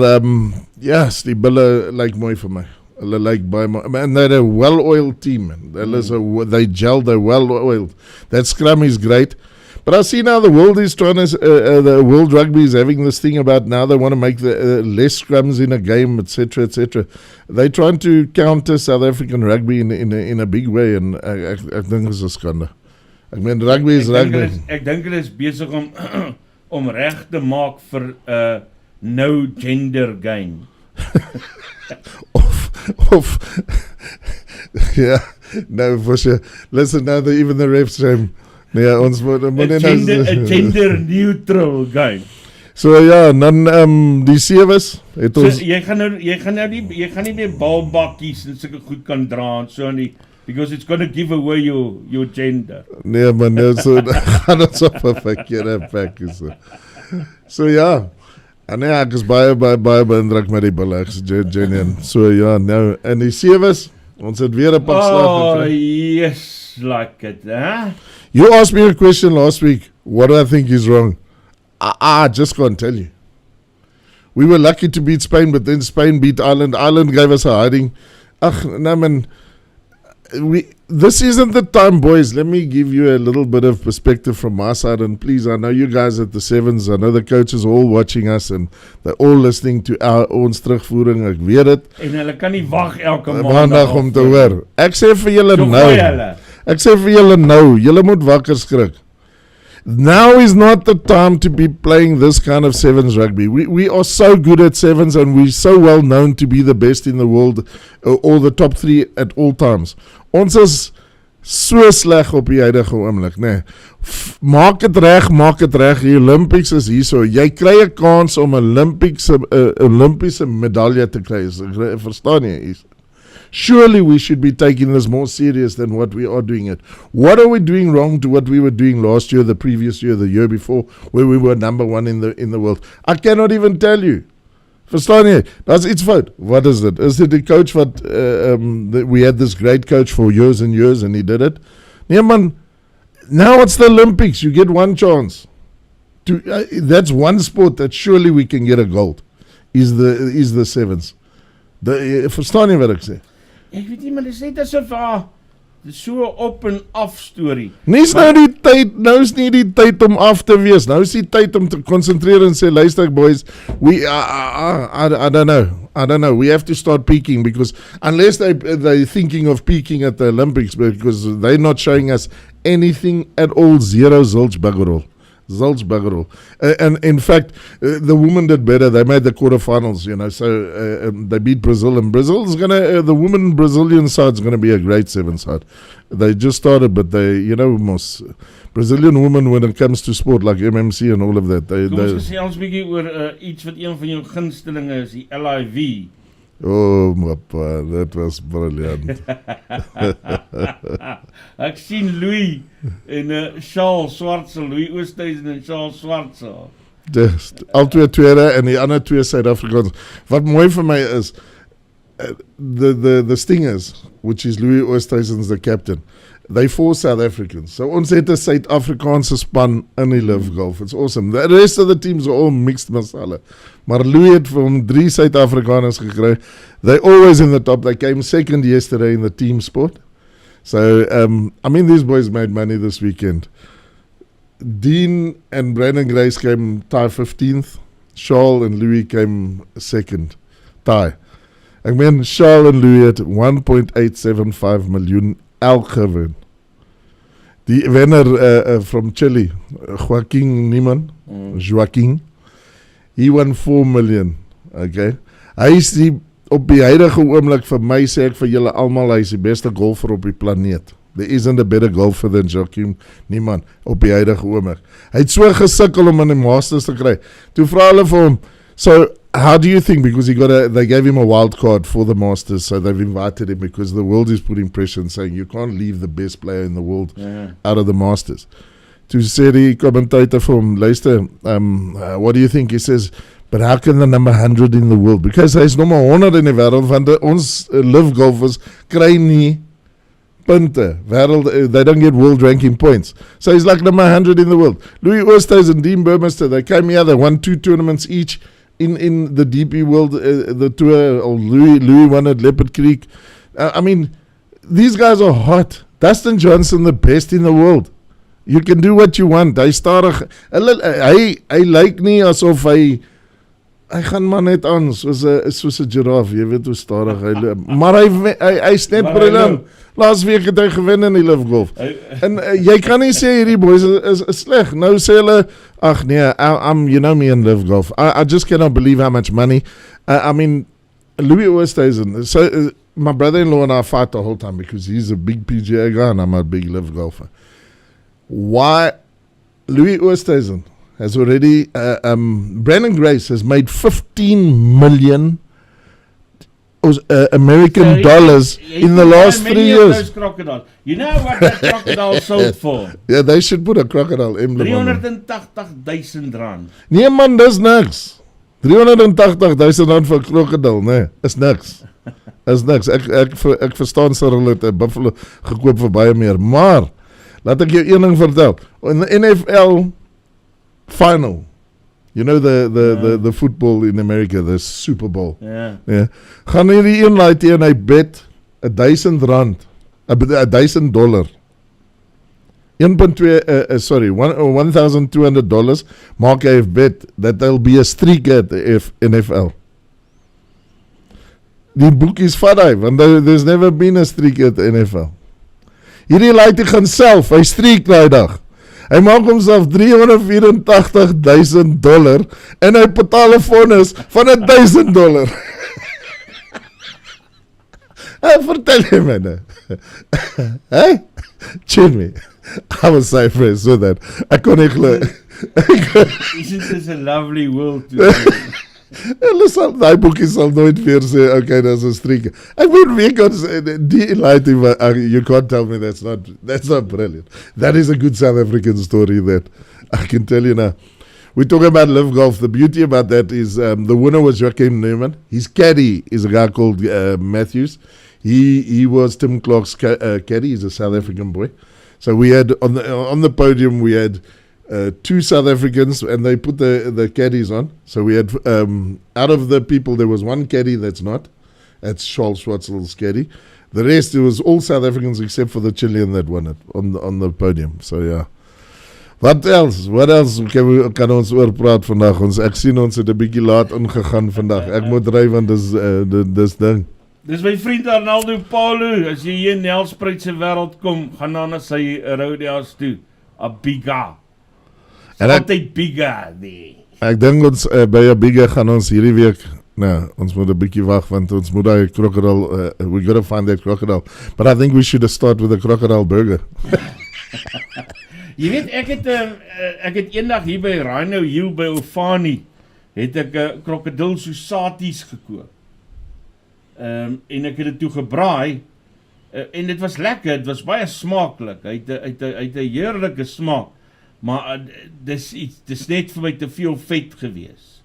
yes, die bulle lyk mooi vir my. Hulle lyk baie mooi. And they're a well-oiled team. They gelled, they're well-oiled. That scrum is great. But I see now the world is trying to, the world rugby is having this thing about now they want to make the less scrums in a game, etc., etc. They're trying to counter South African rugby in a big way, and ek dink dit is 'n skande. Ek meen rugby is rugby. Ek dink hulle is besig om reg te maak vir no gender game. of yeah, no for sure. Listen, now even the refs say, nee, ons moet a gender neutral game. So ja, dan die sewes het So, ons jy gaan nie meer balbakkies en sulke goed kan dra en so nie, because it's going to give away your gender. nee man, nou so gaan ons op 'n verkeerde plek is. So ja. En nee, ek is baie beïndruk met die belegs, genuine. So ja, nou in die sewes, ons het weer 'n pak slag Oh, gekry. yes, like it, huh? You asked me a question last week. What do I think is wrong? I just can't tell you. We were lucky to beat Spain, but then Spain beat Ireland. Ireland gave us a hiding. No man, this isn't the time, boys. Let me give you a little bit of perspective from my side. And please, I know you guys at the sevens. I know the coaches are all watching us and they're all listening to ons terugvoering. Ek weet dit. En hulle kan nie wag elke Maandag om te hoor. Ek sê vir julle So nou. gooi hulle. Ek sê vir julle nou. Julle moet wakker skrik. Now is not the time to be playing this kind of sevens rugby. We are so good at sevens and we're so well known to be the best in the world or the top 3 at all times. Ons is so sleg op die huidige oomblik, nee. Maak dit reg. Die Olympics is hier so. Jy kry 'n kans om 'n Olympiese medalje te kry. Verstaan jy? Surely we should be taking this more serious than what we are doing it. What are we doing wrong to what we were doing last year, the previous year, the year before, where we were number 1 in the world? I cannot even tell you. Verstaan jy? That's its fout. What is it? Is it the coach what we had this great coach for years and years and he did it? Nee man, now it's the Olympics. You get one chance. That's one sport that surely we can get a gold. Is the sevens. Verstaan jy wat ek sê? Ek weet nie, maar dit is net asof so op en af storie. Nou is nie die tyd om af te wees. Nou is die tyd om te konsentreer en sê, luister boys, I don't know. We have to start peaking because unless they're thinking of peaking at the Olympics because they're not showing us anything at all, zero zilch bugger all. And in fact, the women did better. They made the quarterfinals, so they beat Brazil. And Brazil's the women Brazilian side's going to be a great seven side. They just started, but most Brazilian women when it comes to sport like MMC and all of that. Kom ons gesels 'n bietjie oor iets wat een van jou gunstelinge is, die LIV. Oh, papa, that was brilliant. Ek sien Louis en Charles Swartse, Louis Oosthuizen en Charles Swartse. Just al tweede en die ander 2 Suid-Afrikaners. Wat mooi vir my is the Stingers, which is Louis Oosthuizen's the captain. They 4 South Africans. So ons het 'n Suid-Afrikaanse span in die Live Golf. It's awesome. The rest of the teams are all mixed masala. Maar Louis het vir hom 3 Suid-Afrikaners gekry. They're always in the top. They came second yesterday in the team sport. So, these boys made money this weekend. Dean and Brandon Grace came tie 15th. Charles and Louis came second tie. Charles and Louis het 1.875 miljoen elk gewen. Die wenner from Chile, Joaquin, he won 4 million. Okay. Hy is op die huidige oomblik vir my sê ek vir julle almal, hy is die beste golfer op die planeet. There isn't a better golfer than Joaquin, niemand op die huidige oomblik. Hy het so gesukkel om in die Masters te kry. Toe vra hulle vir hom, so how do you think, because they gave him a wild card for the Masters, so they've invited him because the world is putting pressure and saying you can't leave the best player in the world out of the Masters. Toe sê die commentator vir hom, luister, what do you think? He says, but how can the number 100 in the world? Because hy's nommer 100 in die wêreld, want ons live golfers kry nie punte. They don't get world ranking points. So he's like number 100 in the world. Louis Oosthuizen and Dean Burmester, they came here, they won 2 tournaments each in the DP World, the tour. Louis won at Leopard Creek. These guys are hot. Dustin Johnson, the best in the world. You can do what you want. Hy stadig. Hy lyk nie asof hy gaan maar net aan soos 'n giraffe, jy weet hoe stadig hy loop. Maar hy net briljant. Laas week het hy gewen in die Live Golf. En jy kan nie sê hierdie boys is sleg. Nou sê hulle, ag nee, you know me in Live Golf. I just cannot believe how much money. Louis Oosthuizen. So my brother-in-law and I fight the whole time because he's a big PGA guy and I'm a big Live golfer. Why Louis Oosthuizen has already, Brandon Grace has made 15 million American dollars in the last 3 years. Those crocodiles. You know what that crocodile sold for? Yeah, they should put a crocodile emblem on them. R380,000. Nee man, dis niks. R380,000 vir 'n krokodil, nee, is niks. Is niks. Ek verstaan Cyril het 'n buffalo gekoop vir baie meer, maar laat ek jou een ding vertel. In the NFL final, you know the football in America, the Super Bowl. Ja. Gaan hierdie een laai teen hy bet R1,000, $1,000. 1,200 maak hy bet that there'll be a streak at the NFL. Die boekies vat hy, want there's never been a streak at the NFL. Hierdie laai te gaan self, hy streak daai dag. Hy maak homself $384,000 en hy betaal 'n vonnis van $1,000. Vertel jy my nou. Hey? Chill me. I was so impressed with that. Ek kon nie glo. Isn't this a lovely world to live in? Die boekie sal nooit weer sê, okay, dat is een streaker. Ek moet weer kan sê, die lighting, you can't tell me that's not brilliant. That is a good South African story that I can tell you now. We talk about live golf. The beauty about that is the winner was Joachim Newman. His caddy is a guy called Matthews. He was Tim Clark's caddy. He's a South African boy. So we had on the podium we had two South Africans, and they put the caddies on. So we had out of the people there was one caddy that's Charles Schwartzel's caddy. The rest it was all South Africans except for the Chilean that won it on the podium. So yeah. Wat else kan ons oor praat vandag? Ek sien ons het 'n bietjie laat ingegaan vandag. Ek moet ry want dis ding. Dis my vriend Arnaldo Paulo. As jy hier in Nelspruit se wêreld kom, gaan dan na sy rodeos toe. Abiga. Altyd bigger die. Ek dink ons by Abiga gaan ons hierdie week, ons moet 'n bietjie wag want ons moet daai crocodile, we gotta find that crocodile. But I think we should start with a crocodile burger. Jy weet, ek het eendag hier by Rhino Hill by Ofani, het ek krokodil sosaties gekoop. En ek het dit toe gebraai, en dit was lekker, dit was baie smaaklik, hy het 'n heerlike smaak, maar dis net vir my te veel vet gewees.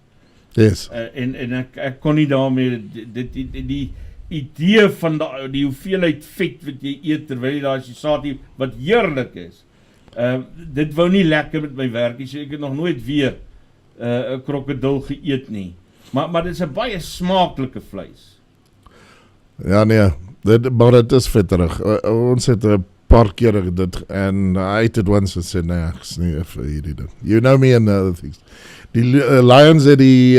Yes. En ek kon nie daarmee, die idee van die hoeveelheid vet wat jy eet, terwyl jy daar sosatie, wat heerlik is, dit wou nie lekker met my werk nie, so ek het nog nooit weer 'n krokodil geëet nie. Maar dit is 'n baie smaaklike vleis. Ja nee, maar dit is vetterig. Ons het 'n paar keer dit en I ate it once and said, nee, ek is nie vir hierdie ding. You know me and other things. Die Lions het die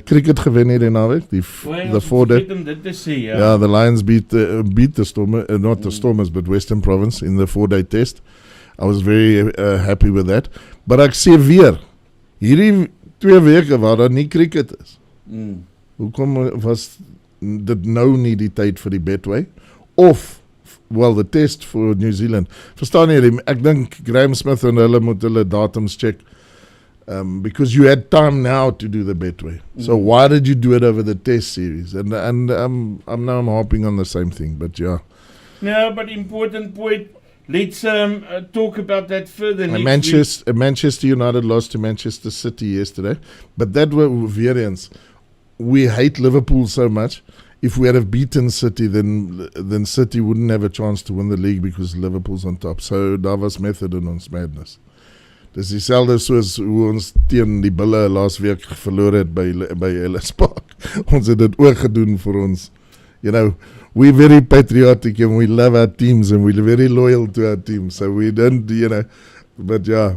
cricket gewen hier in naweek, the 4-day. Ja, the Lions beat the Stormers, not the Stormers, but Western Province in the 4-day test. I was very happy with that. But ek sê weer, hierdie 2 weke waar daar nie cricket is. Hoekom was dit nou nie die tyd vir die Betway? Of, well, the test for New Zealand. Verstaan jy, ek dink Graham Smith en hulle moet hulle datums check. Because you had time now to do the Betway. So why did you do it over the test series? And I'm harping on the same thing, but yeah. No, but important point. Let's talk about that further next week. Manchester United lost to Manchester City yesterday, but that was variance. We hate Liverpool so much. If we had have beaten City, then City wouldn't have a chance to win the league because Liverpool's on top. So daar was method in ons madness. Dis dieselfde soos hoe ons teen die Bulle laas week verloor het by Ellis Park. Ons het dit ook gedoen vir ons. You know, we're very patriotic and we love our teams and we're very loyal to our teams. So we don't, you know, but yeah.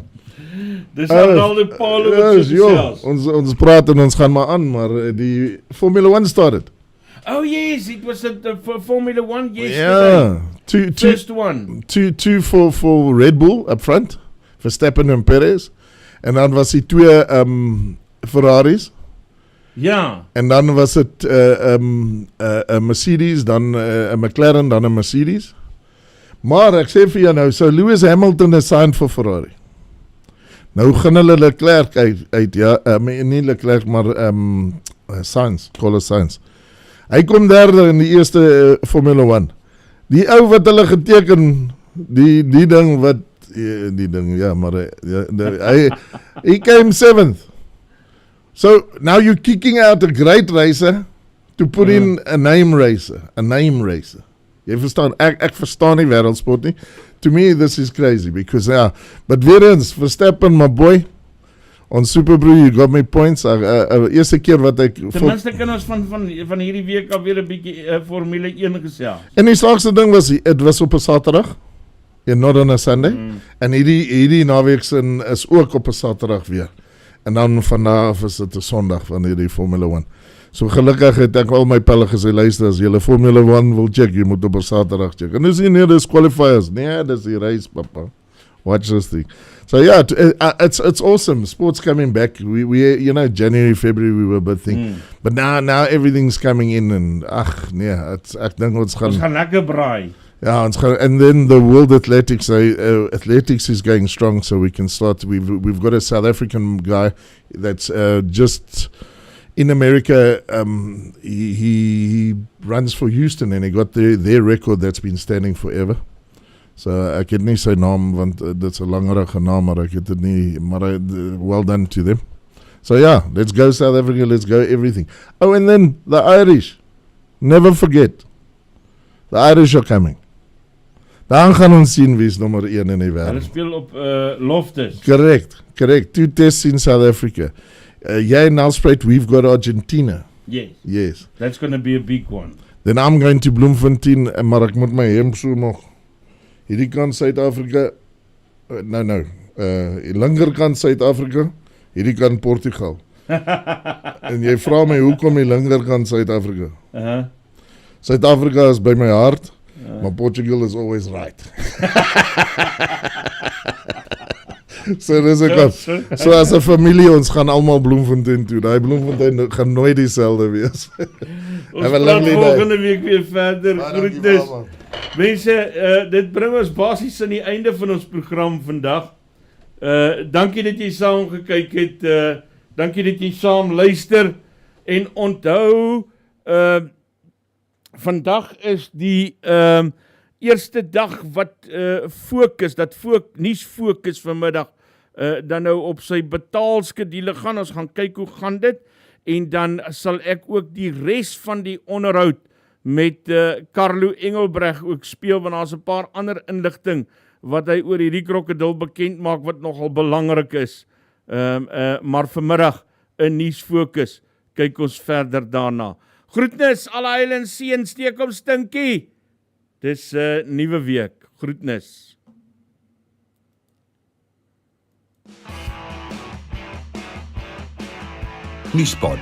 Dis al die Paulo wat so ons praat en ons gaan maar aan, maar die Formula 1 started. Oh yes, it was the Formula 1 yesterday. Yeah. First one. Two for Red Bull up front, Verstappen en Perez. En dan was die 2 Ferraris. Ja. En dan was het 'n Mercedes, dan 'n McLaren, dan 'n Mercedes. Maar ek sê vir jou nou, so Lewis Hamilton is signed for Ferrari. Nou gaan hulle Leclerc uit ja, nie Leclerc, maar Sainz, Carlos Sainz. Hy kom derde in die eerste Formula 1. Die ou wat hulle geteken, die ding wat, die ding, ja, maar he came 7th. So, now you're kicking out a great racer to put in a name racer. Jy verstaan, ek verstaan nie wêreldsport nie. To me, this is crazy, because, but weer eens, Verstappen, my boy, on Superbrew, you got me points. Eerste keer wat ek... Ten minste kan ons van hierdie week alweer 'n bietjie Formule 1 gesels. En die slaagste ding was, het was op 'n Saterdag, and not on a Sunday, en hierdie naweeksin is ook op 'n Saterdag weer. En dan vanaf is dit 'n Sondag van hierdie Formule 1. So gelukkig het ek al my pelle gesê, luister, as julle Formule 1 wil check, jy moet op 'n Saterdag check. En dis nie dis qualifiers, nee, dis die race, papa. Watch this thing. So yeah, it's awesome. Sports coming back. We January, February we were a bit thing, but now everything's coming in, and nee, ek dink ons gaan lekker braai. Ja, and then the world athletics, athletics is going strong, so we can start. We've got a South African guy that's just in America. He runs for Houston, and he got their record that's been standing forever. So ek het nie sy naam, want dit's 'n langerige naam, maar ek het dit nie, maar well done to them. So yeah, let's go South Africa, let's go everything. Oh, and then the Irish. Never forget. The Irish are coming. Dan gaan ons sien wie is nommer 1 in die wêreld. Hulle speel op Loftus. Correct. 2 tests in South Africa. Jy en Nelspruit, we've got Argentina. Yes. That's going to be a big one. Then I'm going to Bloemfontein, maar ek moet my hemp so nog. Hierdie kant Suid-Afrika, linkerkant Suid-Afrika, hierdie kant Portugal. En jy vra my, hoekom die linkerkant Suid-Afrika? Suid-Afrika is by my hart, maar Portugal is always right. So dis ek op. So as 'n familie, ons gaan almal Bloemfontein toe. Daai Bloemfontein gaan nooit dieselfde wees. Ons praat volgende week weer verder. Groetnis. Mense, dit bring ons basies aan die einde van ons program vandag. Dankie dat jy saam gekyk het. Dankie dat jy saam luister. En onthou, vandag is die eerste dag wat fokus, nuus fokus vanmiddag, dan nou op sy betaalskedule gaan. Ons gaan kyk hoe gaan dit, en dan sal ek ook die res van die onderhoud met Carlo Engelbreg ook speel, want daar's 'n paar ander inligting wat hy oor hierdie krokodil bekend maak, wat nogal belangrik is. Maar vanmiddag 'n nuus fokus, kyk ons verder daarna. Groetnis, alle heil en seën, steek om stinkie. Dis 'n nuwe week. Groetnis. Nuuspod.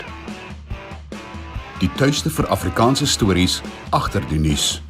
Die tuiste vir Afrikaanse stories agter die nuus.